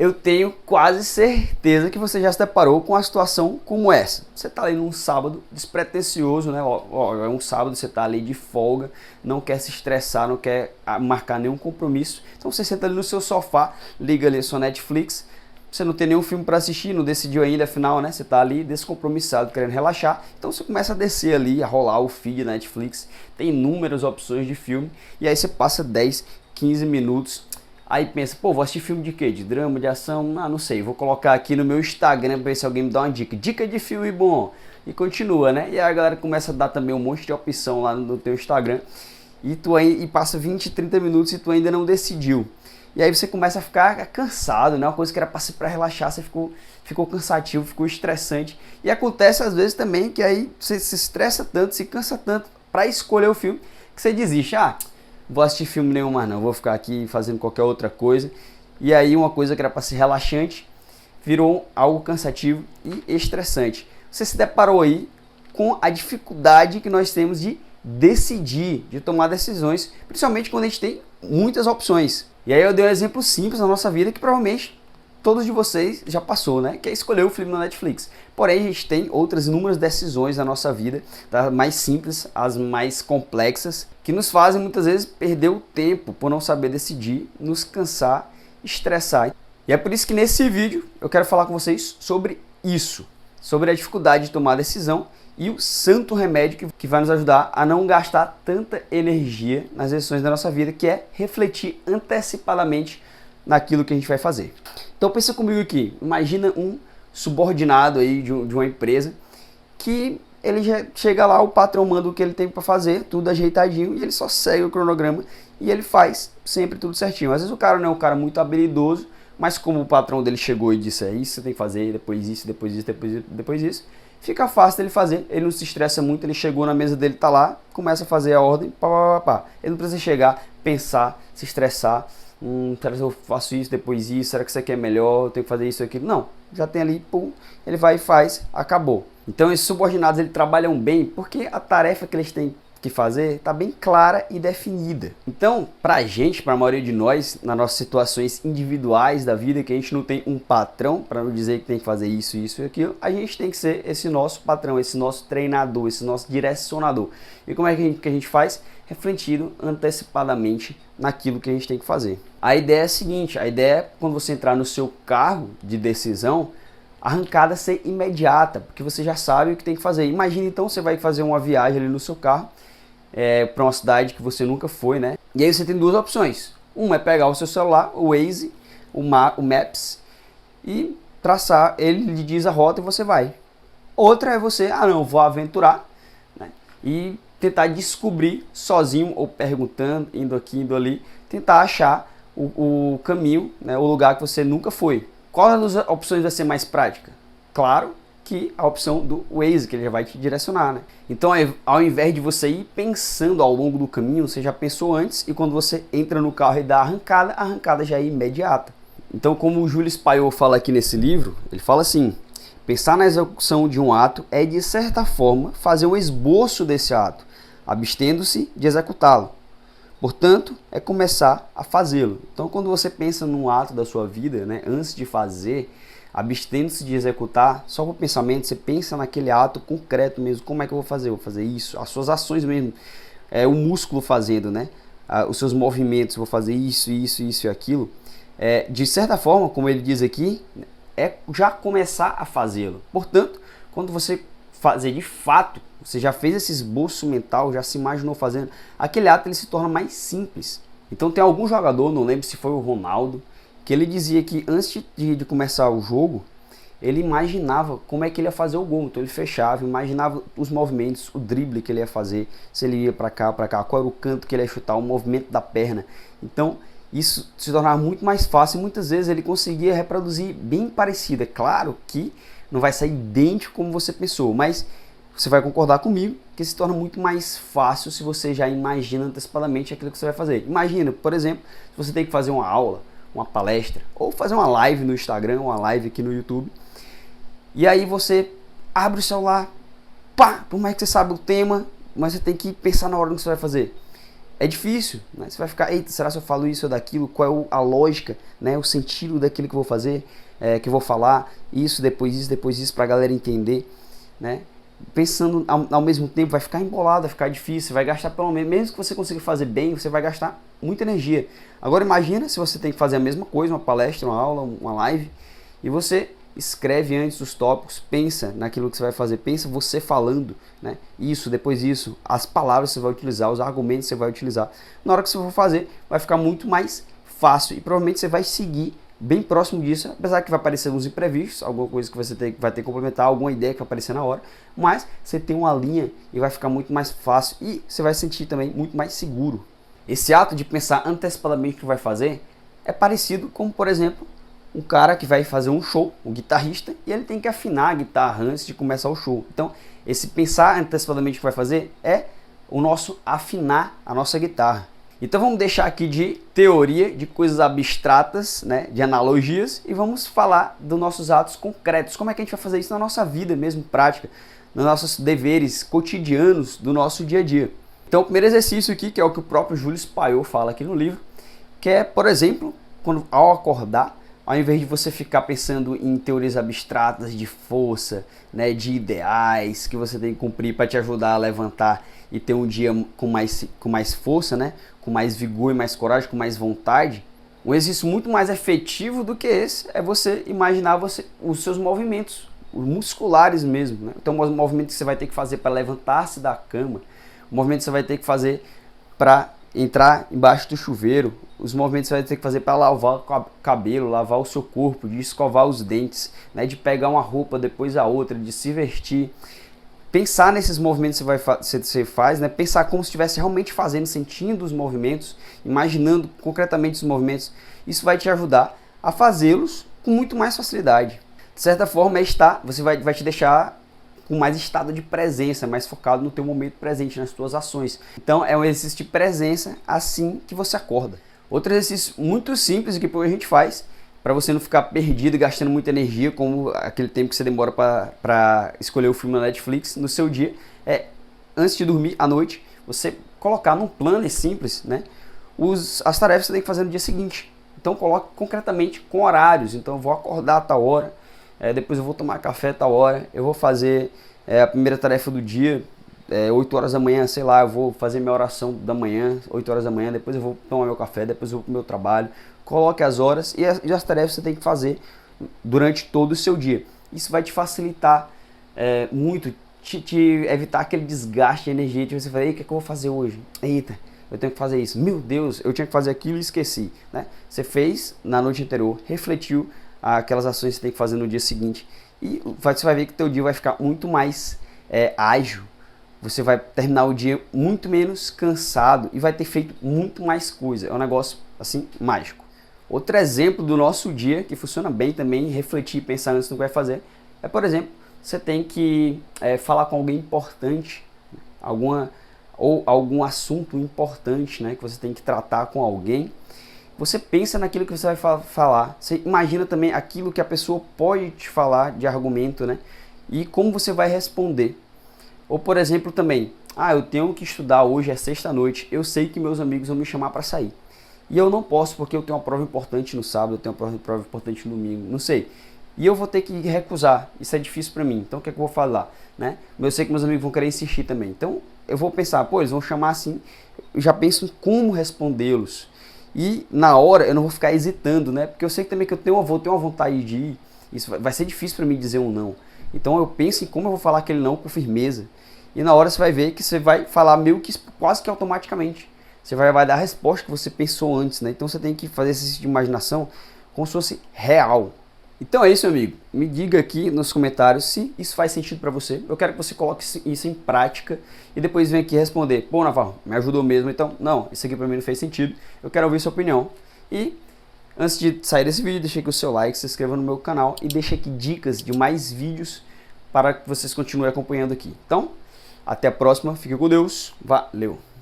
Eu tenho quase certeza que você já se deparou com uma situação como essa. Você está ali num sábado despretensioso, né? É um sábado, você está ali de folga, não quer se estressar, não quer marcar nenhum compromisso. Então você senta ali no seu sofá, liga ali a sua Netflix, você não tem nenhum filme para assistir, não decidiu ainda, afinal, né? Você está ali descompromissado, querendo relaxar. Então você começa a descer ali, a rolar o feed da Netflix. Tem inúmeras opções de filme. E aí você passa 10, 15 minutos. Aí pensa, pô, vou assistir filme de quê? De drama, de ação? Ah, não sei. Vou colocar aqui no meu Instagram para ver se alguém me dá uma dica. Dica de filme bom. E continua, né? E aí a galera começa a dar também um monte de opção lá no teu Instagram. E passa 20, 30 minutos e tu ainda não decidiu. E aí você começa a ficar cansado, né? Uma coisa que era para relaxar, você ficou cansativo, ficou estressante. E acontece às vezes também que aí você se estressa tanto, se cansa tanto para escolher o filme, que você desiste. Ah, vou assistir filme nenhum mais não, vou ficar aqui fazendo qualquer outra coisa. E aí uma coisa que era para ser relaxante virou algo cansativo e estressante. Você se deparou aí com a dificuldade que nós temos de decidir, de tomar decisões, principalmente quando a gente tem muitas opções. E aí eu dei um exemplo simples na nossa vida que provavelmente todos de vocês já passou, né? Que é escolher o filme na Netflix. Porém, a gente tem outras inúmeras decisões na nossa vida, das mais simples às mais complexas, que nos fazem muitas vezes perder o tempo por não saber decidir, nos cansar, estressar. E é por isso que nesse vídeo eu quero falar com vocês sobre isso, sobre a dificuldade de tomar decisão e o santo remédio que vai nos ajudar a não gastar tanta energia nas decisões da nossa vida, que é refletir antecipadamente naquilo que a gente vai fazer. Então pensa comigo aqui, imagina um subordinado aí de uma empresa que ele já chega lá, o patrão manda o que ele tem para fazer, tudo ajeitadinho, e ele só segue o cronograma e ele faz sempre tudo certinho. Às vezes o cara não é um cara muito habilidoso, mas como o patrão dele chegou e disse, é isso que você tem que fazer, depois isso, depois isso, depois isso, fica fácil dele fazer, ele não se estressa muito, ele chegou na mesa dele, tá lá, começa a fazer a ordem, pá, pá, pá, pá. Ele não precisa chegar, pensar, se estressar, será que eu faço isso, depois isso, será que isso aqui é melhor, eu tenho que fazer isso aqui? Não, já tem ali, pum, ele vai e faz, acabou. Então esses subordinados, eles trabalham bem porque a tarefa que eles têm que fazer está bem clara e definida. Então, para a gente, para a maioria de nós, nas nossas situações individuais da vida, que a gente não tem um patrão para não dizer que tem que fazer isso, isso e aquilo, a gente tem que ser esse nosso patrão, esse nosso treinador, esse nosso direcionador. E como é que a gente faz? Refletindo antecipadamente naquilo que a gente tem que fazer. A ideia é a seguinte, a ideia é quando você entrar no seu carro de decisão, a arrancada ser imediata, porque você já sabe o que tem que fazer. Imagina então, você vai fazer uma viagem ali no seu carro, para uma cidade que você nunca foi, né? E aí você tem duas opções. Uma é pegar o seu celular, o Waze, o Maps, e traçar, ele lhe diz a rota e você vai. Outra é você, não, vou aventurar, né? E tentar descobrir sozinho, ou perguntando, indo aqui, indo ali, tentar achar o caminho, né? O lugar que você nunca foi. Qual das opções vai ser mais prática? Claro que a opção do Waze, que ele já vai te direcionar, né? Então, ao invés de você ir pensando ao longo do caminho, você já pensou antes, e quando você entra no carro e dá a arrancada já é imediata. Então, como o Júlio Spaiol fala aqui nesse livro, ele fala assim, pensar na execução de um ato é, de certa forma, fazer um esboço desse ato, abstendo-se de executá-lo. Portanto, é começar a fazê-lo. Então, quando você pensa num ato da sua vida, né, antes de fazer, abstendo-se de executar, só com o pensamento, você pensa naquele ato concreto mesmo. Como é que eu vou fazer? Eu vou fazer isso. As suas ações mesmo. O músculo fazendo, né? Os seus movimentos. Vou fazer isso, isso, isso e aquilo. De certa forma, como ele diz aqui, é já começar a fazê-lo. Portanto, quando você fazer de fato, você já fez esse esboço mental, já se imaginou fazendo, aquele ato ele se torna mais simples. Então tem algum jogador, não lembro se foi o Ronaldo, que ele dizia que antes de começar o jogo, ele imaginava como é que ele ia fazer o gol. Então ele fechava, imaginava os movimentos, o drible que ele ia fazer, se ele ia para cá, qual era o canto que ele ia chutar, o movimento da perna. Então isso se tornava muito mais fácil e muitas vezes ele conseguia reproduzir bem parecido. É claro que não vai sair idêntico como você pensou, mas você vai concordar comigo que se torna muito mais fácil se você já imagina antecipadamente aquilo que você vai fazer. Imagina, por exemplo, se você tem que fazer uma aula, uma palestra, ou fazer uma live no Instagram, uma live aqui no YouTube, e aí você abre o celular, pá, por mais que você saiba o tema, mas você tem que pensar na hora do que você vai fazer. é difícil, né? Você vai ficar, eita, será que eu falo isso ou daquilo? Qual é a lógica, né? O sentido daquilo que eu vou fazer, que eu vou falar, isso, depois isso, pra galera entender, né? Pensando ao mesmo tempo, vai ficar embolado, vai ficar difícil, vai gastar pelo menos, mesmo que você consiga fazer bem, você vai gastar muita energia. Agora imagina se você tem que fazer a mesma coisa, uma palestra, uma aula, uma live, e você escreve antes os tópicos, pensa naquilo que você vai fazer, pensa você falando, né? Isso, depois isso, as palavras que você vai utilizar, os argumentos que você vai utilizar. Na hora que você for fazer, vai ficar muito mais fácil e provavelmente você vai seguir bem próximo disso, apesar que vai aparecer uns imprevistos, alguma coisa que você vai ter que complementar, alguma ideia que vai aparecer na hora, mas você tem uma linha e vai ficar muito mais fácil e você vai sentir também muito mais seguro. Esse ato de pensar antecipadamente o que vai fazer é parecido com, por exemplo, um cara que vai fazer um show, um guitarrista, e ele tem que afinar a guitarra antes de começar o show. Então, esse pensar antecipadamente o que vai fazer é o nosso afinar a nossa guitarra. Então vamos deixar aqui de teoria, de coisas abstratas, né, de analogias, e vamos falar dos nossos atos concretos. Como é que a gente vai fazer isso na nossa vida mesmo, prática, nos nossos deveres cotidianos do nosso dia a dia. Então o primeiro exercício aqui, que é o que o próprio Júlio Paiô fala aqui no livro, que é, por exemplo, quando ao acordar, ao invés de você ficar pensando em teorias abstratas de força, né, de ideais que você tem que cumprir para te ajudar a levantar e ter um dia com mais força, né, com mais vigor e mais coragem, com mais vontade, um exercício muito mais efetivo do que esse é você imaginar os seus movimentos, os musculares mesmo, né? Então, o movimento que você vai ter que fazer para levantar-se da cama, o movimento que você vai ter que fazer para entrar embaixo do chuveiro, os movimentos que você vai ter que fazer para lavar o cabelo, lavar o seu corpo, de escovar os dentes, né, de pegar uma roupa depois a outra, de se vestir. Pensar nesses movimentos que você faz, né, pensar como se estivesse realmente fazendo, sentindo os movimentos, imaginando concretamente os movimentos, isso vai te ajudar a fazê-los com muito mais facilidade. De certa forma, você vai te deixar com mais estado de presença, mais focado no teu momento presente, nas tuas ações. Então é um exercício de presença assim que você acorda. Outro exercício muito simples que a gente faz, para você não ficar perdido e gastando muita energia, como aquele tempo que você demora para escolher o filme na Netflix no seu dia, é antes de dormir à noite, você colocar num planner simples, né, as tarefas que você tem que fazer no dia seguinte. Então coloque concretamente com horários. Então eu vou acordar a tal hora, depois eu vou tomar café a tal hora, eu vou fazer a primeira tarefa do dia, 8 horas da manhã, sei lá, eu vou fazer minha oração da manhã, 8 horas da manhã, depois eu vou tomar meu café, depois eu vou pro meu trabalho. Coloque as horas e as tarefas que você tem que fazer durante todo o seu dia. Isso vai te facilitar muito, te evitar aquele desgaste de energia de você falar, o que é que eu vou fazer hoje? Eita, eu tenho que fazer isso. Meu Deus, eu tinha que fazer aquilo e esqueci, né? Você fez na noite anterior, refletiu aquelas ações que você tem que fazer no dia seguinte e você vai ver que o teu dia vai ficar muito mais ágil. Você vai terminar o dia muito menos cansado e vai ter feito muito mais coisa. É um negócio assim mágico. Outro exemplo do nosso dia que funciona bem também, refletir e pensar antes do que vai fazer, é, por exemplo, você tem que falar com alguém importante, algum assunto importante, né, que você tem que tratar com alguém. Você pensa naquilo que você vai falar, você imagina também aquilo que a pessoa pode te falar de argumento, né, e como você vai responder. Ou, por exemplo, também, eu tenho que estudar hoje, é sexta-noite, eu sei que meus amigos vão me chamar para sair. E eu não posso porque eu tenho uma prova importante no sábado, eu tenho uma prova importante no domingo, não sei. E eu vou ter que recusar, isso é difícil para mim, então o que é que eu vou falar? Né? Eu sei que meus amigos vão querer insistir também, então eu vou pensar, eles vão chamar assim, eu já penso em como respondê-los. E na hora eu não vou ficar hesitando, né? Porque eu sei que também que vou ter uma vontade de ir, isso vai ser difícil para mim dizer um não. Então eu penso em como eu vou falar aquele não com firmeza. E na hora você vai ver que você vai falar meio que quase que automaticamente. Você vai dar a resposta que você pensou antes, né? Então você tem que fazer esse exercício de imaginação como se fosse real. Então é isso, meu amigo. Me diga aqui nos comentários se isso faz sentido para você. Eu quero que você coloque isso em prática e depois venha aqui responder. Pô, Navarro, me ajudou mesmo, então não, isso aqui para mim não fez sentido. Eu quero ouvir sua opinião. E antes de sair desse vídeo, deixa aqui o seu like, se inscreva no meu canal e deixa aqui dicas de mais vídeos para que vocês continuem acompanhando aqui. Então, até a próxima, fique com Deus, valeu!